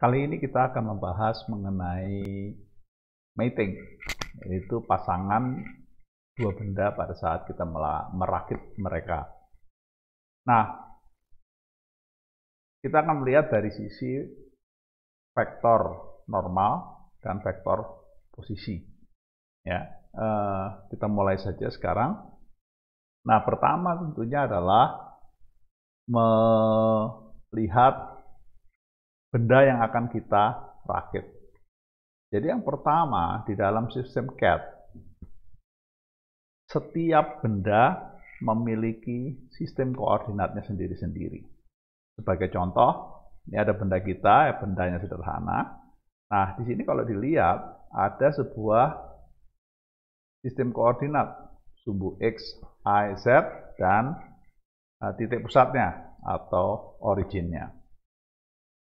Kali ini kita akan membahas mengenai mating, yaitu pasangan dua benda pada saat kita merakit mereka. Nah, kita akan melihat dari sisi vektor normal dan vektor posisi. Ya, kita mulai saja sekarang. Nah, pertama tentunya adalah melihat benda yang akan kita rakit. Jadi yang pertama, di dalam sistem CAD, setiap benda memiliki sistem koordinatnya sendiri-sendiri. Sebagai contoh, ini ada benda kita, bendanya sederhana. Nah, di sini kalau dilihat, ada sebuah sistem koordinat, sumbu X, Y, Z, dan titik pusatnya atau originnya.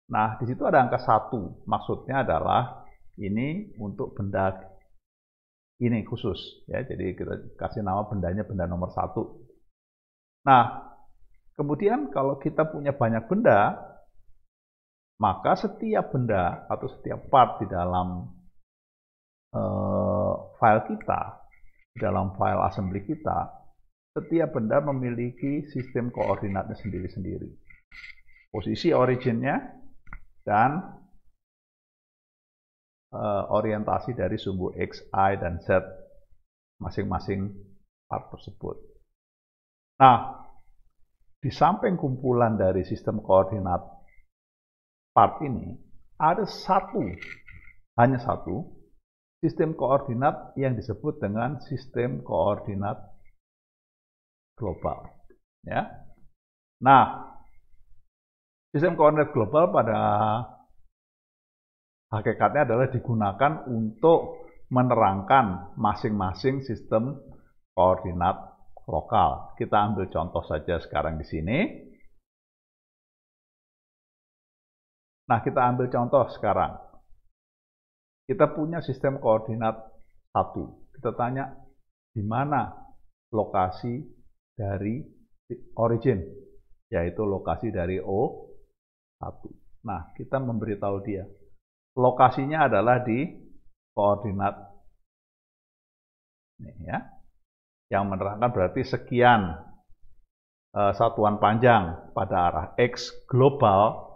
Nah, di situ ada angka 1. Maksudnya adalah ini untuk benda ini khusus. Ya, jadi kita kasih nama bendanya benda nomor 1. Nah, kemudian kalau kita punya banyak benda, maka setiap benda atau setiap part di dalam file kita, di dalam file assembly kita, setiap benda memiliki sistem koordinatnya sendiri-sendiri. Posisi originnya, dan orientasi dari sumbu X, Y, dan Z masing-masing part tersebut. Nah, di samping kumpulan dari sistem koordinat part ini, ada hanya satu sistem koordinat yang disebut dengan sistem koordinat global. Ya. Nah, sistem koordinat global pada hakikatnya adalah digunakan untuk menerangkan masing-masing sistem koordinat lokal. Kita ambil contoh saja sekarang di sini. Nah, kita ambil contoh sekarang. Kita punya sistem koordinat 1. Kita tanya, di mana lokasi dari origin, yaitu lokasi dari O1. Nah, kita memberitahu dia. Lokasinya adalah di koordinat ini ya. Yang menerangkan berarti sekian satuan panjang pada arah X global,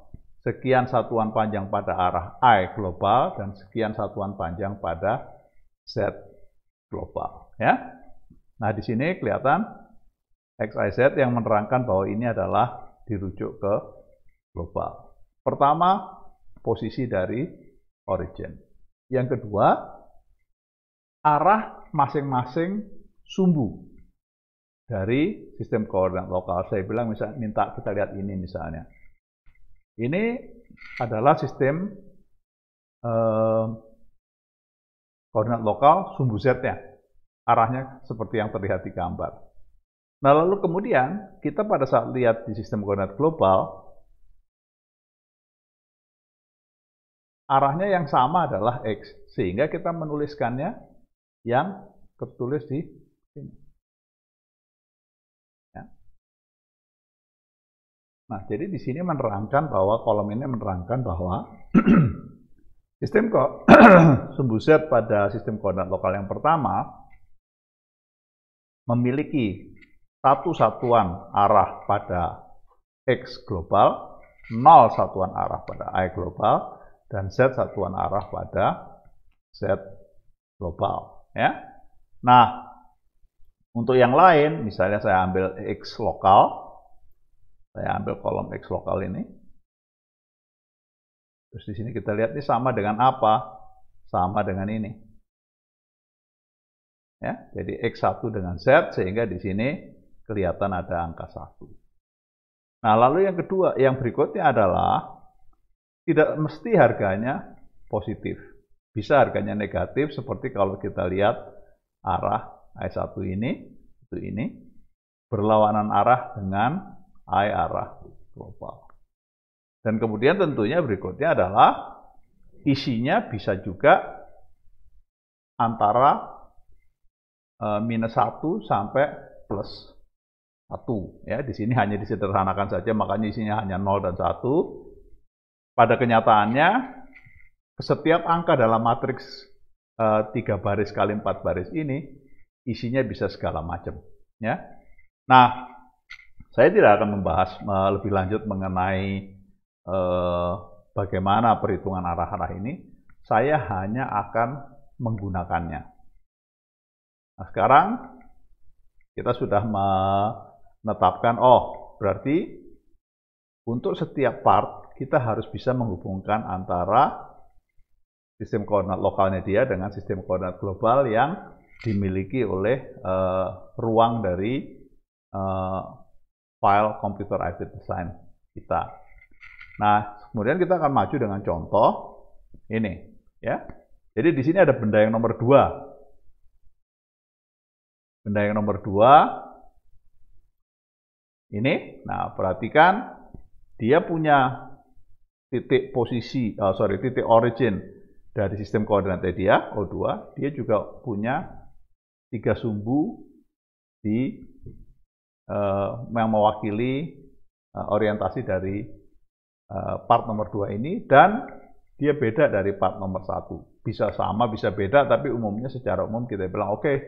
sekian satuan panjang pada arah Y global, dan sekian satuan panjang pada Z global ya. Nah, di sini kelihatan X, Y, Z yang menerangkan bahwa ini adalah dirujuk ke global. Pertama, posisi dari origin. Yang kedua, arah masing-masing sumbu dari sistem koordinat lokal. Saya bilang misalnya, minta kita lihat ini misalnya. Ini adalah sistem koordinat lokal sumbu Z-nya. Arahnya seperti yang terlihat di gambar. Nah, lalu kemudian kita pada saat lihat di sistem koordinat global, arahnya yang sama adalah X, sehingga kita menuliskannya yang tertulis di sini. Ya. Nah, jadi di sini menerangkan bahwa kolom ini menerangkan bahwa sistem sumbu Z pada sistem koordinat lokal yang pertama memiliki satu satuan arah pada X global, 0 satuan arah pada Y global, dan Z satuan arah pada Z global. Ya. Nah, untuk yang lain, misalnya saya ambil X lokal, saya ambil kolom X lokal ini. Terus di sini kita lihat ini sama dengan apa? Sama dengan ini. Ya, jadi X1 dengan Z, sehingga di sini kelihatan ada angka 1. Nah, lalu yang kedua, yang berikutnya adalah tidak mesti harganya positif. Bisa harganya negatif, seperti kalau kita lihat arah I1 ini, itu ini, berlawanan arah dengan I arah global. Dan kemudian tentunya berikutnya adalah isinya bisa juga antara minus 1 sampai plus 1. Ya, di sini hanya disederhanakan saja, makanya isinya hanya 0 dan 1. pada kenyataannya setiap angka dalam matriks 3 baris kali 4 baris ini isinya bisa segala macam, ya. Nah, saya tidak akan membahas lebih lanjut mengenai bagaimana perhitungan arah-arah ini. Saya hanya akan menggunakannya. Nah, sekarang kita sudah menetapkan, berarti untuk setiap part kita harus bisa menghubungkan antara sistem koordinat lokalnya dia dengan sistem koordinat global yang dimiliki oleh ruang dari file computer aided design kita. Nah, kemudian kita akan maju dengan contoh ini, ya. Jadi di sini ada benda yang nomor 2. Benda yang nomor 2 ini. Nah, perhatikan dia punya titik origin dari sistem koordinatnya dia, O2. Dia juga punya 3 sumbu yang mewakili orientasi dari part nomor 2 ini, dan dia beda dari part nomor 1. Bisa sama, bisa beda, tapi umumnya secara umum kita bilang oke,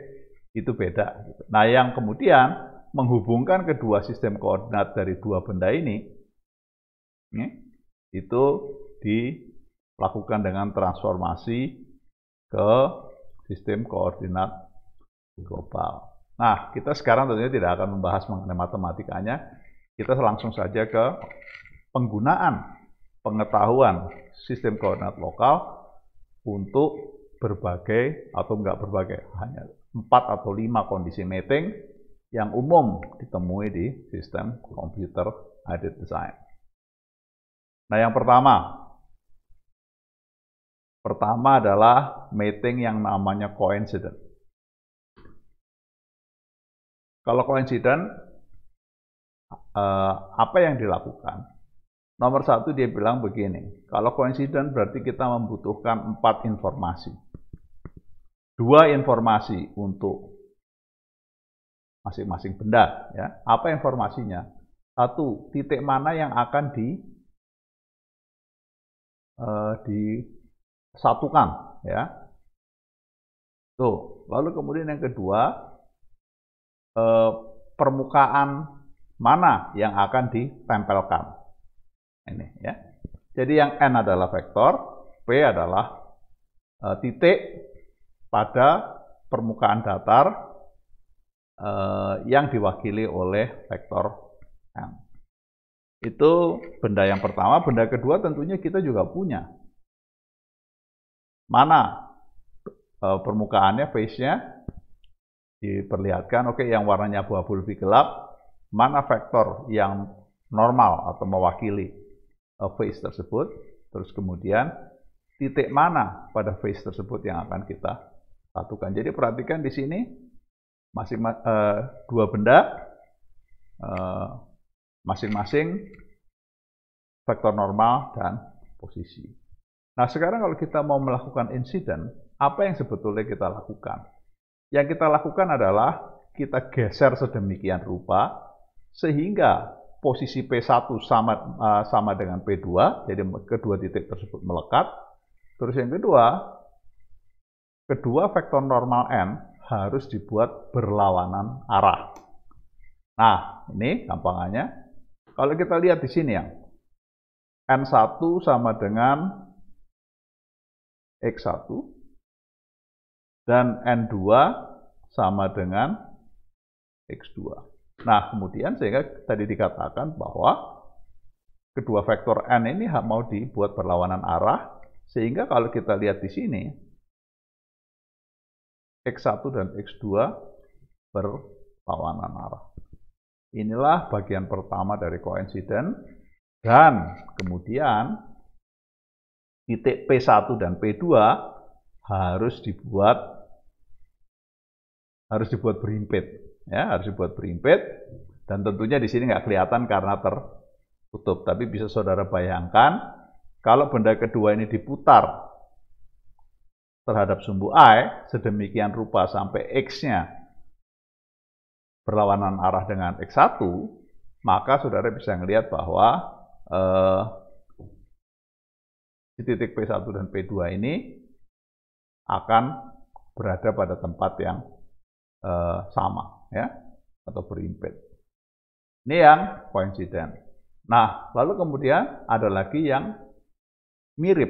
itu beda. Nah, yang kemudian menghubungkan kedua sistem koordinat dari 2 benda ini, itu dilakukan dengan transformasi ke sistem koordinat global. Nah, kita sekarang tentunya tidak akan membahas mengenai matematikanya. Kita langsung saja ke penggunaan pengetahuan sistem koordinat lokal untuk berbagai atau enggak berbagai, hanya 4 atau 5 kondisi mating yang umum ditemui di sistem computer aided design. Nah, yang pertama adalah mating yang namanya coincident. Kalau coincident, apa yang dilakukan? Nomor 1 dia bilang begini, kalau coincident berarti kita membutuhkan 4 informasi. 2 informasi untuk masing-masing benda, ya. Apa informasinya? 1, titik mana yang akan disatukan, ya. Tuh, lalu kemudian yang kedua, permukaan mana yang akan ditempelkan. Ini, ya. Jadi yang N adalah vektor, P adalah titik pada permukaan datar yang diwakili oleh vektor M. Itu benda yang pertama. Benda kedua tentunya kita juga punya. Mana permukaannya, face-nya diperlihatkan, oke, yang warnanya abu-abu lebih gelap, mana vektor yang normal atau mewakili face tersebut, terus kemudian titik mana pada face tersebut yang akan kita satukan. Jadi perhatikan di sini dua benda, masing-masing vektor normal dan posisi. Nah, sekarang kalau kita mau melakukan incident, apa yang sebetulnya kita lakukan? Yang kita lakukan adalah kita geser sedemikian rupa sehingga posisi P1 sama dengan P2, jadi kedua titik tersebut melekat. Terus yang kedua vektor normal N harus dibuat berlawanan arah. Nah, ini gampangannya. Kalau kita lihat di sini ya, N1 sama dengan X1 dan N2 sama dengan X2. Nah, kemudian sehingga tadi dikatakan bahwa kedua vektor N ini mau dibuat berlawanan arah, sehingga kalau kita lihat di sini, X1 dan X2 berlawanan arah. Inilah bagian pertama dari coincident, dan kemudian titik P1 dan P2 harus dibuat berhimpit, ya, harus dibuat berhimpit, dan tentunya di sini nggak kelihatan karena tertutup. Tapi bisa saudara bayangkan kalau benda kedua ini diputar terhadap sumbu I sedemikian rupa sampai X-nya berlawanan arah dengan X1, maka saudara bisa melihat bahwa si titik P1 dan P2 ini akan berada pada tempat yang sama, ya, atau berimped. Ini yang koinsiden. Nah, lalu kemudian ada lagi yang mirip,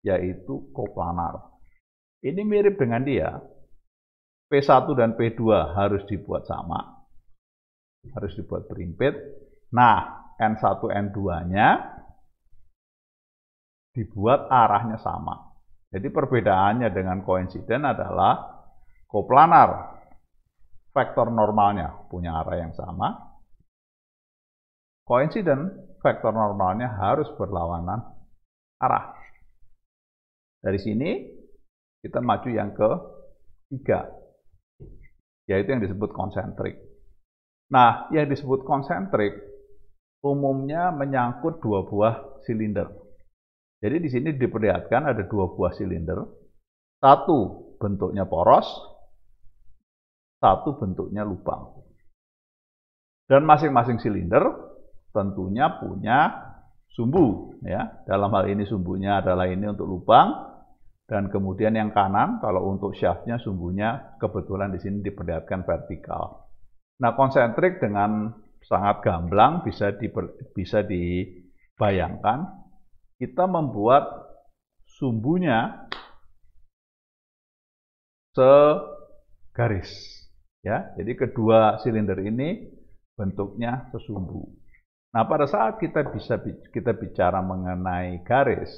yaitu koplanar. Ini mirip dengan dia. P1 dan P2 harus dibuat sama, harus dibuat berimped. Nah, N1, N2-nya dibuat arahnya sama. Jadi perbedaannya dengan koinsiden adalah koplanar, vektor normalnya punya arah yang sama. Koinsiden, vektor normalnya harus berlawanan arah. Dari sini kita maju yang ketiga, yaitu yang disebut konsentrik. Nah, yang disebut konsentrik umumnya menyangkut dua buah silinder. Jadi di sini diperlihatkan ada dua buah silinder. Satu bentuknya poros, satu bentuknya lubang. Dan masing-masing silinder tentunya punya sumbu, ya. Dalam hal ini sumbunya adalah ini untuk lubang, dan kemudian yang kanan kalau untuk shaftnya sumbunya kebetulan di sini diperlihatkan vertikal. Nah, konsentrik dengan sangat gamblang bisa dibayangkan kita membuat sumbunya segaris, ya. Jadi kedua silinder ini bentuknya sesumbu. Nah, pada saat kita bicara mengenai garis,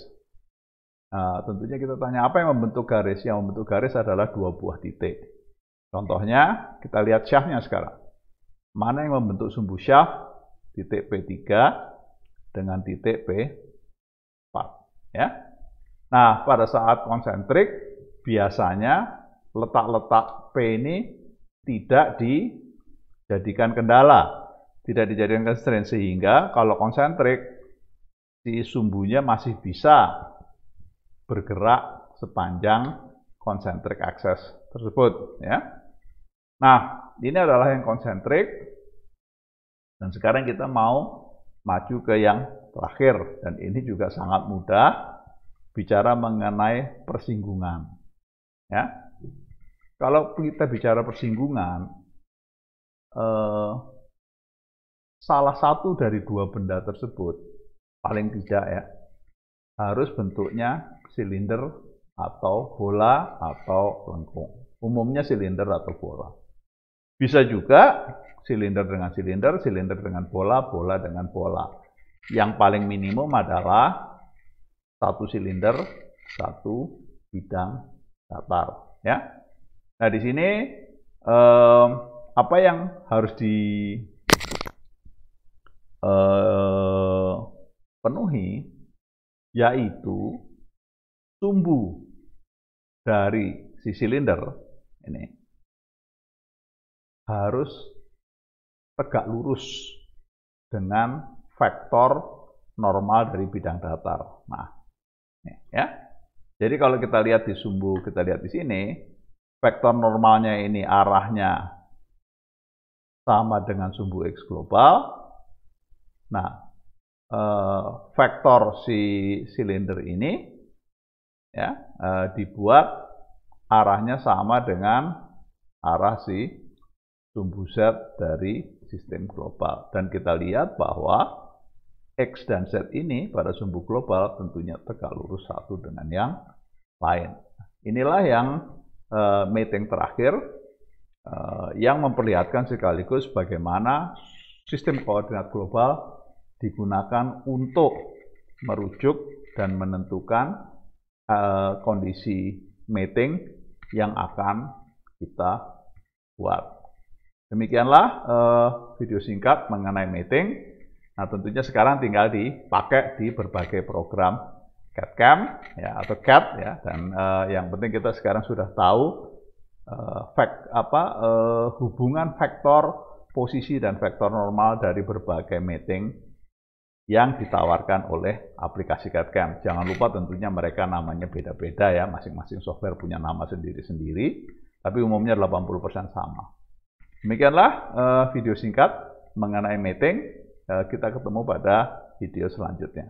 tentunya kita tanya apa yang membentuk garis? Yang membentuk garis adalah dua buah titik. Contohnya, kita lihat shaftnya sekarang. Mana yang membentuk sumbu shaft? Titik P3 dengan titik P4. Ya. Nah, pada saat konsentrik, biasanya letak-letak P ini tidak dijadikan kendala. Tidak dijadikan constraint, sehingga kalau konsentrik, si sumbunya masih bisa bergerak sepanjang concentric axis tersebut, ya. Nah, ini adalah yang konsentrik, dan sekarang kita mau maju ke yang terakhir, dan ini juga sangat mudah, bicara mengenai persinggungan, ya. Kalau kita bicara persinggungan, salah satu dari dua benda tersebut, paling tidak ya, harus bentuknya silinder atau bola atau lengkung. Umumnya silinder atau bola. Bisa juga silinder dengan silinder, silinder dengan bola, bola dengan bola. Yang paling minimum adalah satu silinder, satu bidang datar. Ya. Nah, di sini apa yang harus penuhi, yaitu sumbu dari si silinder ini harus tegak lurus dengan vektor normal dari bidang datar. Nah, ini, ya. Jadi kalau kita lihat di sumbu, kita lihat di sini, vektor normalnya ini arahnya sama dengan sumbu X global. Nah, vektor si silinder ini ya dibuat arahnya sama dengan arah si sumbu Z dari sistem global. Dan kita lihat bahwa X dan Z ini pada sumbu global tentunya tegak lurus satu dengan yang lain. Inilah yang mating terakhir yang memperlihatkan sekaligus bagaimana sistem koordinat global digunakan untuk merujuk dan menentukan kondisi mating yang akan kita buat. Demikianlah video singkat mengenai mating. Nah, tentunya sekarang tinggal dipakai di berbagai program CAD-CAM ya, atau CAD ya, dan yang penting kita sekarang sudah tahu hubungan vektor posisi dan vektor normal dari berbagai mating yang ditawarkan oleh aplikasi CAD-CAM. Jangan lupa tentunya mereka namanya beda-beda ya, masing-masing software punya nama sendiri-sendiri, tapi umumnya 80% sama. Demikianlah video singkat mengenai mating. Kita ketemu pada video selanjutnya.